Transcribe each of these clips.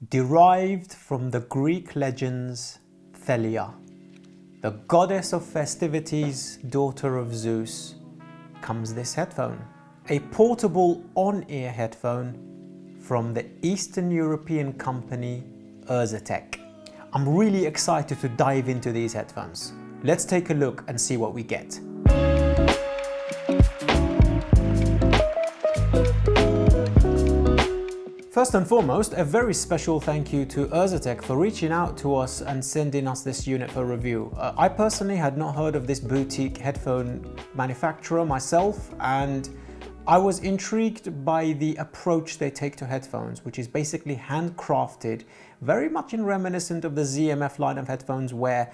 Derived from the Greek legends Thalia, the goddess of festivities, daughter of Zeus, comes this headphone. A portable on-ear headphone from the Eastern European company Erzetich. I'm really excited to dive into these headphones. Let's take a look and see what we get. First and foremost, a very special thank you to Erzetich for reaching out to us and sending us this unit for review. I personally had not heard of this boutique headphone manufacturer myself, and I was intrigued by the approach they take to headphones, which is basically handcrafted, very much in reminiscent of the ZMF line of headphones, where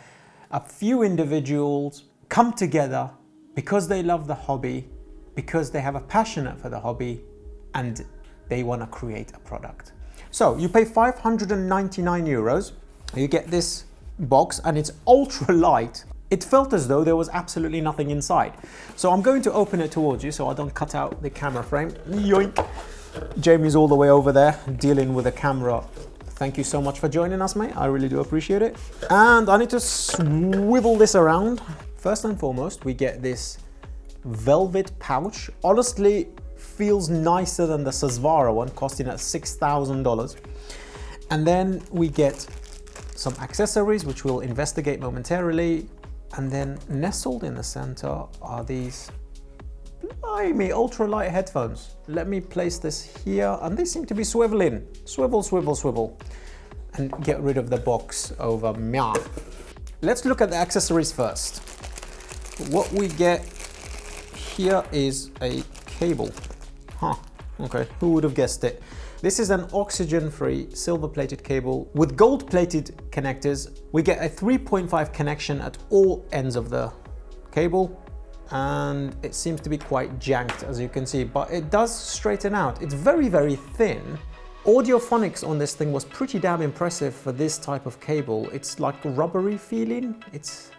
a few individuals come together because they love the hobby, because they have a passion for the hobby, and they want to create a product. So you pay 599 euros, you get this box, and it's ultra light. It felt as though there was absolutely nothing inside. So I'm going to open it towards you so I don't cut out the camera frame. Yoink! Jamie's all the way over there dealing with the camera. Thank you so much for joining us, mate. I really do appreciate it. And I need to swivel this around. First and foremost, we get this velvet pouch. Honestly, feels nicer than the Sasvara one, costing at $6,000. And then we get some accessories, which we'll investigate momentarily. And then nestled in the center are these blimey ultralight headphones. Let me place this here, and they seem to be swiveling. Swivel, swivel, swivel. And get rid of the box over meow. Let's look at the accessories first. What we get here is a cable. Huh, okay, who would have guessed it? This is an oxygen-free silver-plated cable with gold-plated connectors. We get a 3.5 connection at all ends of the cable, and it seems to be quite janked, as you can see, but it does straighten out. It's very, very thin. Audiophonics on this thing was pretty damn impressive for this type of cable. It's like rubbery feeling. It's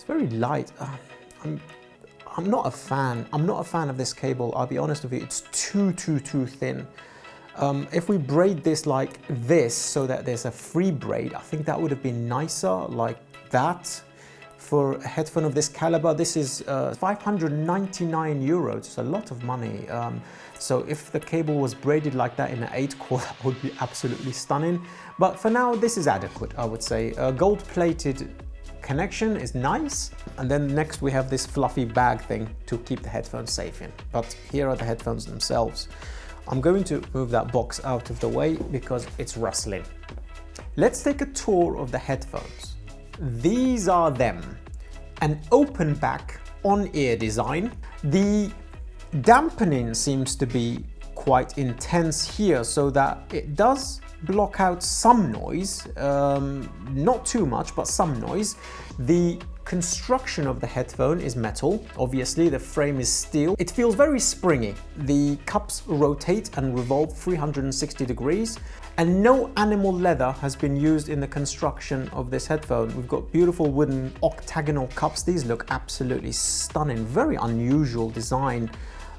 very light. I'm not a fan. I'm not a fan of this cable. I'll be honest with you. It's too thin. If we braid this like this so that there's a free braid, I think that would have been nicer, like that. For a headphone of this caliber, this is 599 euros. It's a lot of money. So if the cable was braided like that in an 8-core, that would be absolutely stunning. But for now, this is adequate, I would say. Gold-plated connection is nice. And then next we have this fluffy bag thing to keep the headphones safe in. But here are the headphones themselves. I'm going to move that box out of the way because it's rustling. Let's take a tour of the headphones. These are them. An open back on-ear design. The dampening seems to be quite intense here, so that it does block out some noise, not too much, but some noise. The construction of the headphone is metal. Obviously, the frame is steel. It feels very springy. The cups rotate and revolve 360 degrees, and no animal leather has been used in the construction of this headphone. We've got beautiful wooden octagonal cups. These look absolutely stunning. Very unusual design.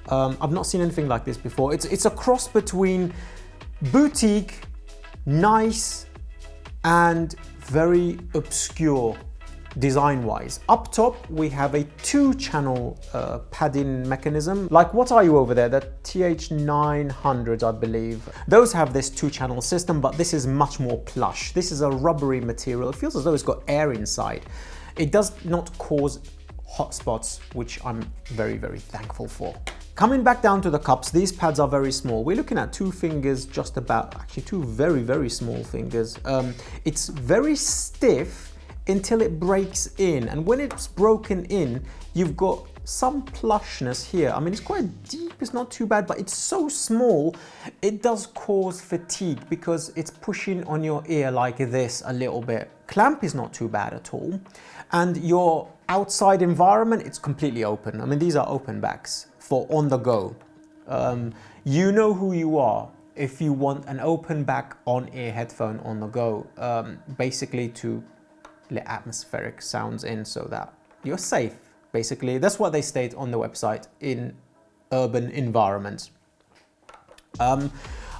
I've not seen anything like this before. It's a cross between boutique, nice, and very obscure design-wise. Up top, we have a 2-channel padding mechanism. Like, what are you over there? The TH900s, I believe. Those have this 2-channel system, but this is much more plush. This is a rubbery material. It feels as though it's got air inside. It does not cause hot spots, which I'm very, very thankful for. Coming back down to the cups, these pads are very small. We're looking at 2 fingers, just about, actually 2 very, very small fingers. It's very stiff until it breaks in. And when it's broken in, you've got some plushness here. I mean, it's quite deep, it's not too bad, but it's so small, it does cause fatigue because it's pushing on your ear like this a little bit. Clamp is not too bad at all. And your outside environment, it's completely open. I mean, these are open backs for on the go. You know who you are if you want an open back on-ear headphone on the go, basically to let atmospheric sounds in so that you're safe. Basically, that's what they state on the website in urban environments.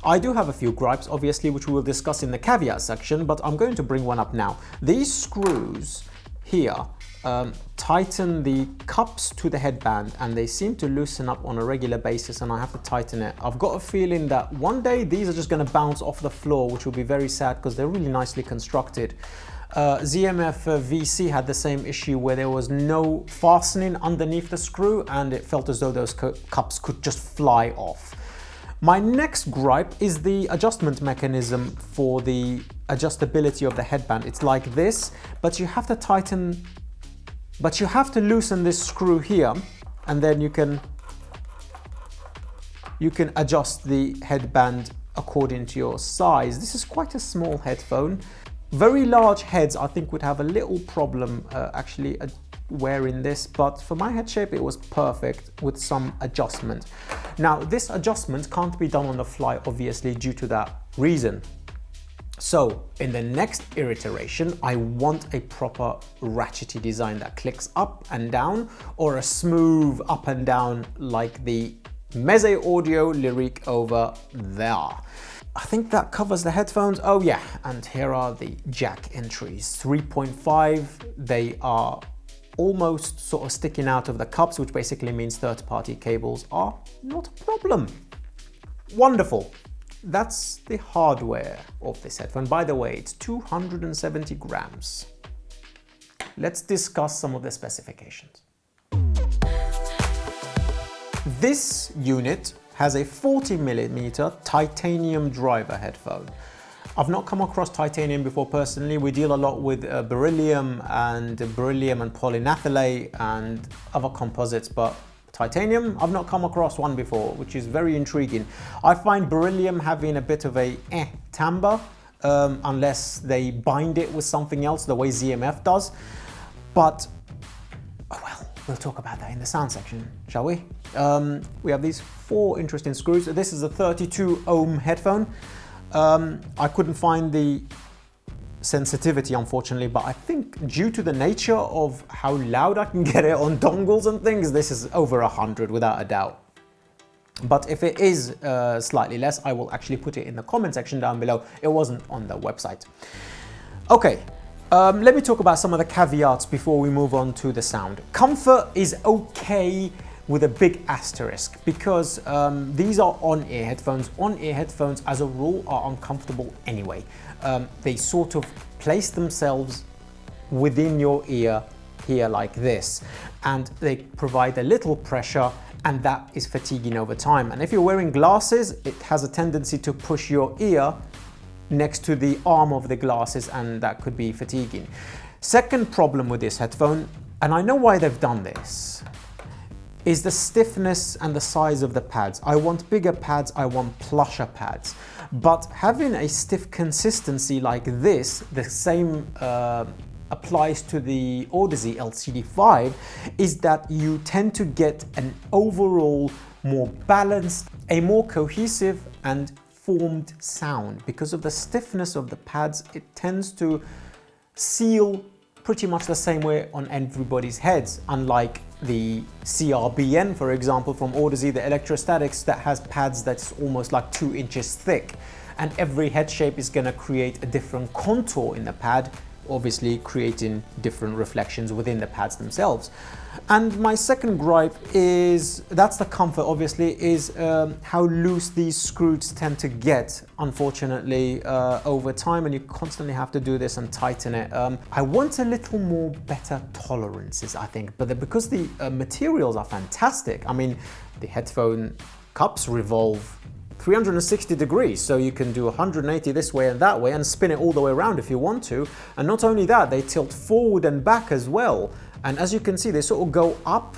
I do have a few gripes, obviously, which we will discuss in the caveat section, but I'm going to bring one up now. These screws here tighten the cups to the headband, and they seem to loosen up on a regular basis, and I have to tighten it. I've got a feeling that one day these are just going to bounce off the floor, which will be very sad because they're really nicely constructed. ZMF VC had the same issue where there was no fastening underneath the screw, and it felt as though those cups could just fly off. My next gripe is the adjustment mechanism for the adjustability of the headband. It's like this, but you have to loosen this screw here, and then you can adjust the headband according to your size. This is quite a small headphone. Very large heads, I think, would have a little problem actually wearing this, but for my head shape it was perfect with some adjustment. Now this adjustment can't be done on the fly, obviously, due to that reason. So in the next iteration, I want a proper ratchety design that clicks up and down, or a smooth up and down like the CMA Lyric over there. I think that covers the headphones. Oh yeah, and here are the jack entries. 3.5, they are almost sort of sticking out of the cups, which basically means third-party cables are not a problem. Wonderful. That's the hardware of this headphone. By the way, it's 270 grams. Let's discuss some of the specifications. This unit has a 40mm titanium driver headphone. I've not come across titanium before personally. We deal a lot with beryllium and polynathalate and other composites, but titanium, I've not come across one before, which is very intriguing. I find beryllium having a bit of a timbre, unless they bind it with something else, the way ZMF does. But, oh well, we'll talk about that in the sound section, shall we? We have these 4 interesting screws. This is a 32 ohm headphone. I couldn't find the sensitivity, unfortunately, but I think due to the nature of how loud I can get it on dongles and things, this is over 100 without a doubt. But if it is slightly less, I will actually put it in the comment section down below. It wasn't on the website. Okay, let me talk about some of the caveats before we move on to the sound. Comfort is okay with a big asterisk, because these are on-ear headphones. On-ear headphones, as a rule, are uncomfortable anyway. They sort of place themselves within your ear here like this, and they provide a little pressure, and that is fatiguing over time. And if you're wearing glasses, it has a tendency to push your ear next to the arm of the glasses, and that could be fatiguing. Second problem with this headphone, and I know why they've done this, is the stiffness and the size of the pads. I want bigger pads, I want plusher pads. But having a stiff consistency like this, the same applies to the Audeze LCD5, is that you tend to get an overall more balanced, a more cohesive and formed sound. Because of the stiffness of the pads, it tends to seal pretty much the same way on everybody's heads, unlike the CRBN, for example, from Audeze, the electrostatics, that has pads that's almost like 2 inches thick, and every head shape is going to create a different contour in the pad, obviously creating different reflections within the pads themselves. And my second gripe is, that's the comfort obviously, is how loose these screws tend to get, unfortunately, over time, and you constantly have to do this and tighten it. I want a little more better tolerances, I think, but because the materials are fantastic. I mean, the headphone cups revolve 360 degrees, so you can do 180 this way and that way and spin it all the way around if you want to. And not only that, they tilt forward and back as well. And as you can see, they sort of go up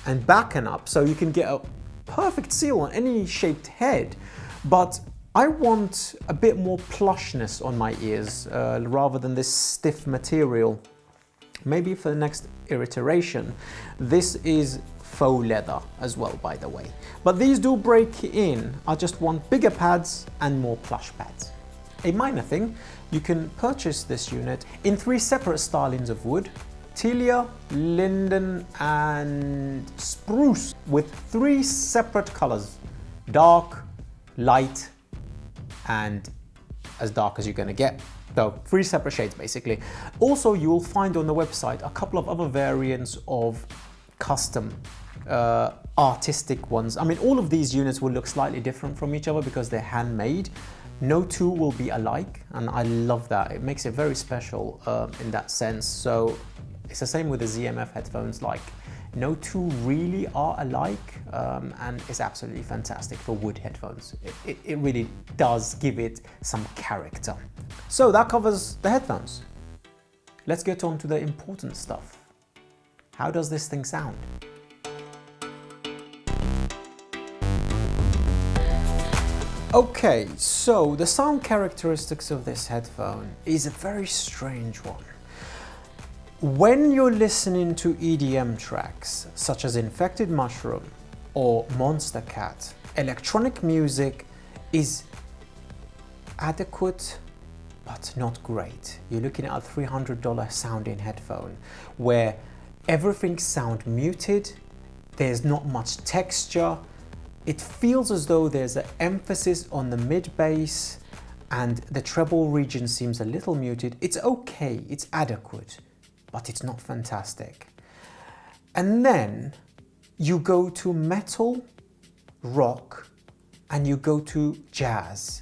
and back and up, so you can get a perfect seal on any shaped head. But I want a bit more plushness on my ears rather than this stiff material. Maybe for the next iteration. This is faux leather as well, by the way. But these do break in. I just want bigger pads and more plush pads. A minor thing, you can purchase this unit in 3 separate stylings of wood: Thalia, linden and spruce, with 3 separate colors: dark, light and as dark as you're going to get. So 3 separate shades basically. Also, you will find on the website a couple of other variants of custom artistic ones. I mean, all of these units will look slightly different from each other because they're handmade. No two will be alike, and I love that. It makes it very special in that sense. So it's the same with the ZMF headphones, like no two really are alike, and it's absolutely fantastic for wood headphones. It really does give it some character. So that covers the headphones. Let's get on to the important stuff. How does this thing sound? Okay, so the sound characteristics of this headphone is a very strange one. When you're listening to EDM tracks, such as Infected Mushroom or Monster Cat, electronic music is adequate, but not great. You're looking at a $300 sounding headphone where everything sounds muted, there's not much texture. It feels as though there's an emphasis on the mid-bass and the treble region seems a little muted. It's okay, it's adequate, but it's not fantastic. And then you go to metal, rock, and you go to jazz.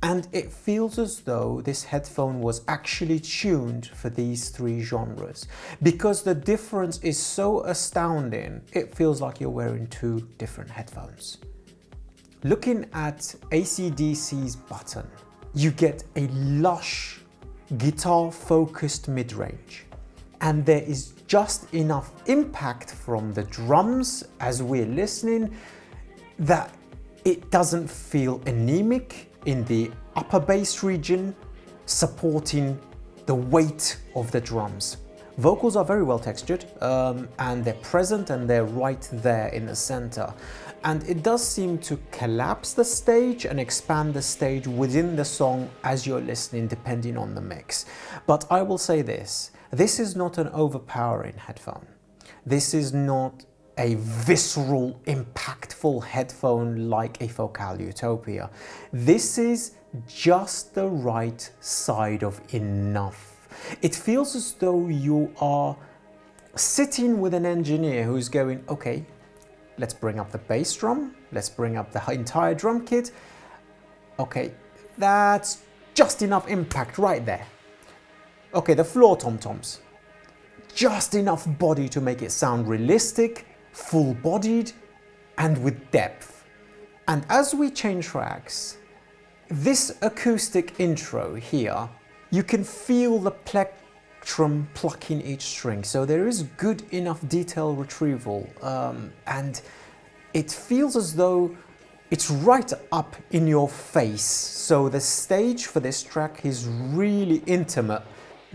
And it feels as though this headphone was actually tuned for these 3 genres. Because the difference is so astounding, it feels like you're wearing 2 different headphones. Looking at AC/DC's button, you get a lush, guitar-focused mid-range. And there is just enough impact from the drums as we're listening that it doesn't feel anemic in the upper bass region, supporting the weight of the drums. Vocals are very well textured, and they're present and they're right there in the center. And it does seem to collapse the stage and expand the stage within the song as you're listening, depending on the mix. But I will say this is not an overpowering headphone. This is not a visceral, impactful headphone like a Focal Utopia. This is just the right side of enough. It feels as though you are sitting with an engineer who's going, okay, let's bring up the bass drum, let's bring up the entire drum kit. Okay, that's just enough impact right there. Okay, the floor tom-toms, just enough body to make it sound realistic, full-bodied, and with depth. And as we change tracks, this acoustic intro here, you can feel the plectrum plucking each string. So there is good enough detail retrieval, and it feels as though it's right up in your face. So the stage for this track is really intimate.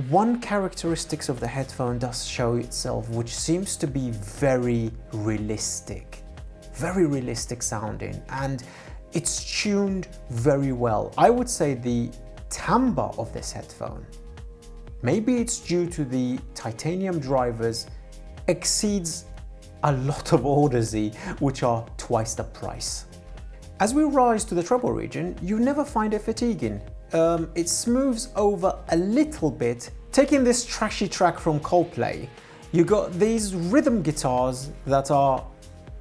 One characteristic of the headphone does show itself, which seems to be very realistic sounding, and it's tuned very well. I would say the timbre of this headphone, maybe it's due to the titanium drivers, exceeds a lot of Audeze, which are twice the price. As we rise to the treble region, you never find it fatiguing. It smooths over a little bit. Taking this trashy track from Coldplay, you got these rhythm guitars that are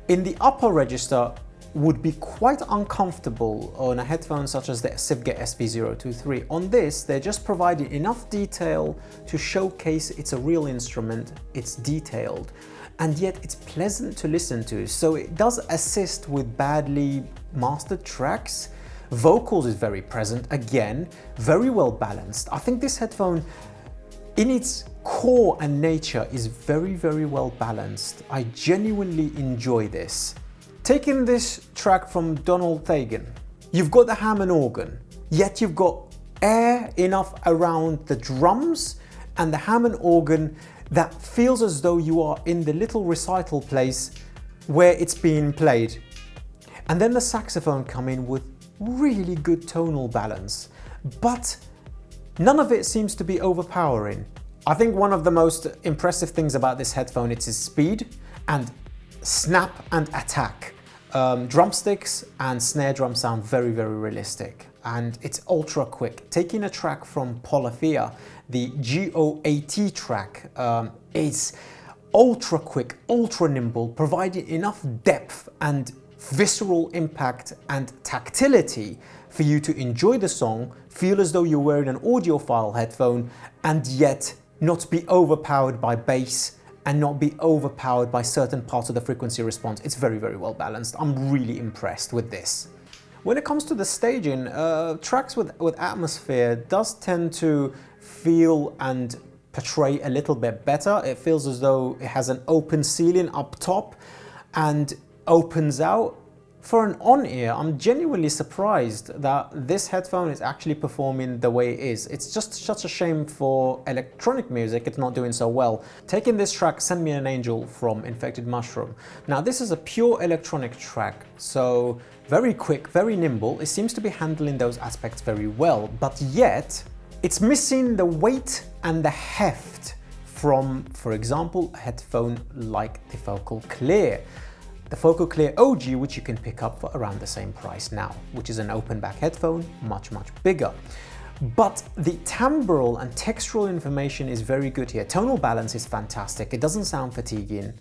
in the upper register would be quite uncomfortable on a headphone such as the Sivget SV023. On this, they're just providing enough detail to showcase it's a real instrument, it's detailed, and yet it's pleasant to listen to. So it does assist with badly mastered tracks. Vocals is very present, again, very well balanced. I think this headphone, in its core and nature, is very, very well balanced. I genuinely enjoy this. Taking this track from Donald Fagen, you've got the Hammond organ, yet you've got air enough around the drums and the Hammond organ that feels as though you are in the little recital place where it's being played. And then the saxophone come in with really good tonal balance, but none of it seems to be overpowering. I think one of the most impressive things about this headphone is its speed and snap and attack. Drumsticks and snare drum sound very, very realistic. and it's ultra quick. Taking a track from Thalia, the GOAT track, is ultra quick, ultra nimble, providing enough depth and visceral impact and tactility for you to enjoy the song, feel as though you're wearing an audiophile headphone, and yet not be overpowered by bass and not be overpowered by certain parts of the frequency response. It's very, very well balanced. I'm really impressed with this. When it comes to the staging, tracks with atmosphere does tend to feel and portray a little bit better. It feels as though it has an open ceiling up top and opens out. For an on-ear, I'm genuinely surprised that this headphone is actually performing the way it is. It's just such a shame for electronic music it's not doing so well. Taking this track, Send Me an Angel from Infected Mushroom. Now this is a pure electronic track, so very quick, very nimble. It seems to be handling those aspects very well, but yet it's missing the weight and the heft from, for example, a headphone like the Focal Clear. The Focal Clear OG, which you can pick up for around the same price now, which is an open back headphone, much, much bigger. But the timbral and textural information is very good here. Tonal balance is fantastic. It doesn't sound fatiguing.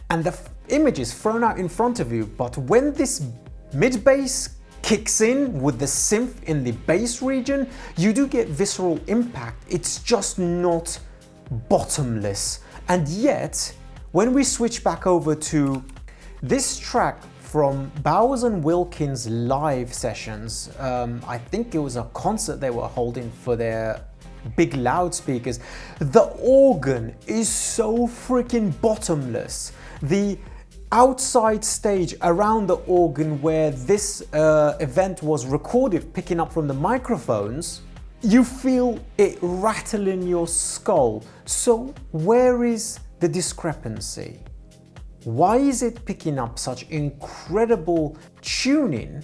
And the image is thrown out in front of you, but when this mid-bass kicks in with the synth in the bass region, you do get visceral impact. It's just not bottomless. And yet, when we switch back over to this track from Bowers and Wilkins live sessions, I think it was a concert they were holding for their big loudspeakers. The organ is so freaking bottomless. The outside stage around the organ where this event was recorded, picking up from the microphones, you feel it rattle in your skull. So where is the discrepancy? Why is it picking up such incredible tuning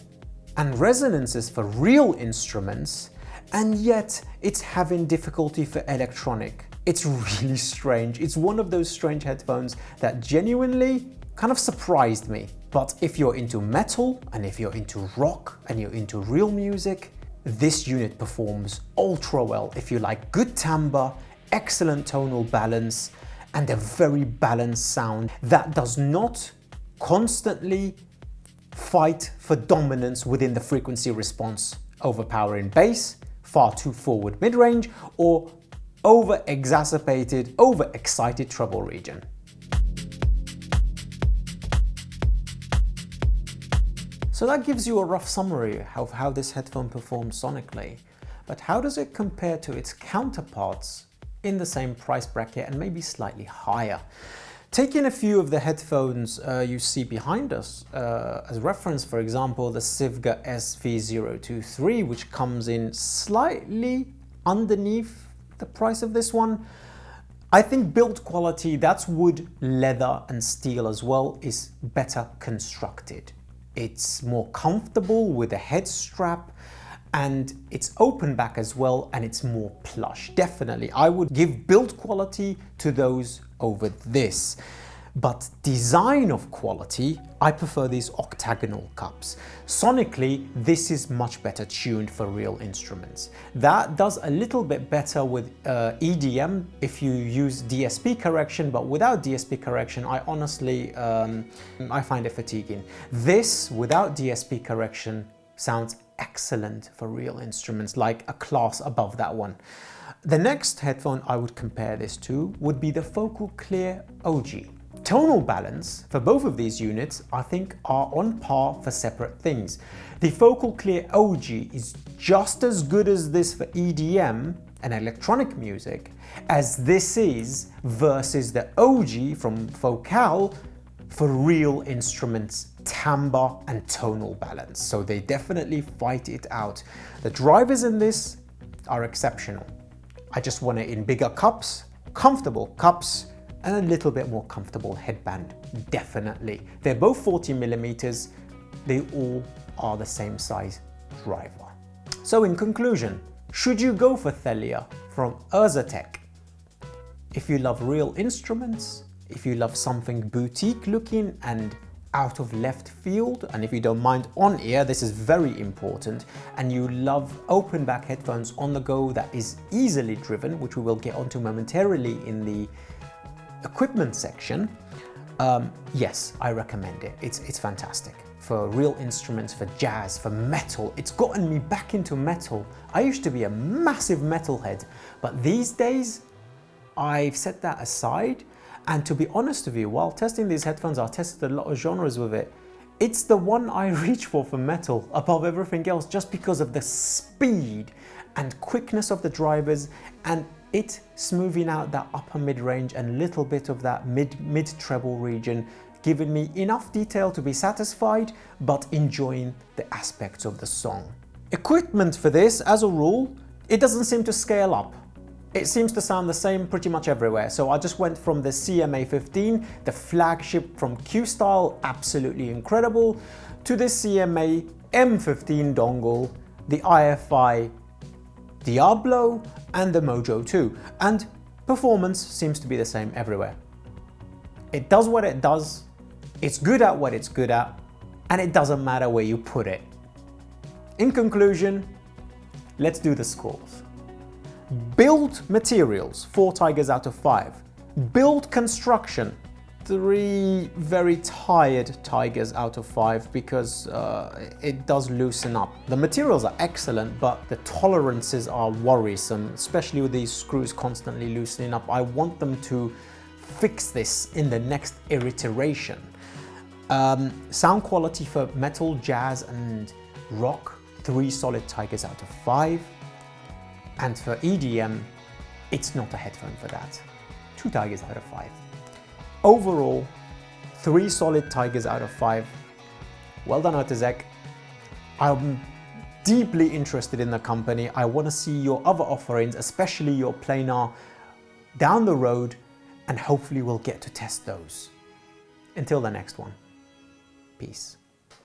and resonances for real instruments, and yet it's having difficulty for electronic? It's really strange. It's one of those strange headphones that genuinely kind of surprised me. But if you're into metal, and if you're into rock, and you're into real music, this unit performs ultra well. If you like good timbre, excellent tonal balance, and a very balanced sound that does not constantly fight for dominance within the frequency response, overpowering bass, far too forward mid-range, or over-exacerbated, over-excited treble region. So that gives you a rough summary of how this headphone performs sonically, but how does it compare to its counterparts in the same price bracket and maybe slightly higher? Taking a few of the headphones you see behind us as reference, for example, the Sivga SV023, which comes in slightly underneath the price of this one. I think build quality, that's wood, leather and steel as well, is better constructed. It's more comfortable with a head strap, and it's open back as well, and it's more plush. Definitely, I would give build quality to those over this. But design of quality, I prefer these octagonal cups. Sonically, this is much better tuned for real instruments. That does a little bit better with EDM if you use DSP correction, but without DSP correction, I honestly, I find it fatiguing. This, without DSP correction, sounds excellent for real instruments, like a class above that one. The next headphone I would compare this to would be the Focal Clear OG. Tonal balance for both of these units, I think, are on par for separate things. The Focal Clear OG is just as good as this for EDM and electronic music as this is versus the OG from Focal for real instruments, timbre and tonal balance. So they definitely fight it out. The drivers in this are exceptional. I just want it in bigger cups, comfortable cups, and a little bit more comfortable headband, definitely. They're both 40 millimeters. They all are the same size driver. So in conclusion, should you go for Thalia from Erzetich? If you love real instruments, if you love something boutique looking and out of left field, and if you don't mind on ear, this is very important, and you love open back headphones on the go that is easily driven, which we will get onto momentarily in the equipment section, yes, I recommend it. It's fantastic for real instruments, for jazz, for metal. It's gotten me back into metal. I used to be a massive metalhead, but these days I've set that aside. And to be honest with you, while testing these headphones, I tested a lot of genres with it. It's the one I reach for metal above everything else, just because of the speed and quickness of the drivers, and it smoothing out that upper mid-range and little bit of that mid-treble region, giving me enough detail to be satisfied, but enjoying the aspects of the song. Equipment for this, as a rule, it doesn't seem to scale up. It seems to sound the same pretty much everywhere. So I just went from the CMA 15, the flagship from Q-Style, absolutely incredible, to the CMA M15 dongle, the IFI Diablo, and the Mojo 2. And performance seems to be the same everywhere. It does what it does, it's good at what it's good at, and it doesn't matter where you put it. In conclusion, let's do the scores. Build materials, 4 tigers out of 5. Build construction, 3 very tired tigers out of 5, because it does loosen up. The materials are excellent, but the tolerances are worrisome, especially with these screws constantly loosening up. I want them to fix this in the next iteration. Sound quality for metal, jazz and rock, 3 solid tigers out of 5. And for EDM, it's not a headphone for that. 2 tigers out of 5. Overall, 3 solid tigers out of 5. Well done, Erzetich. I'm deeply interested in the company. I want to see your other offerings, especially your planar, down the road, and hopefully we'll get to test those. Until the next one, peace.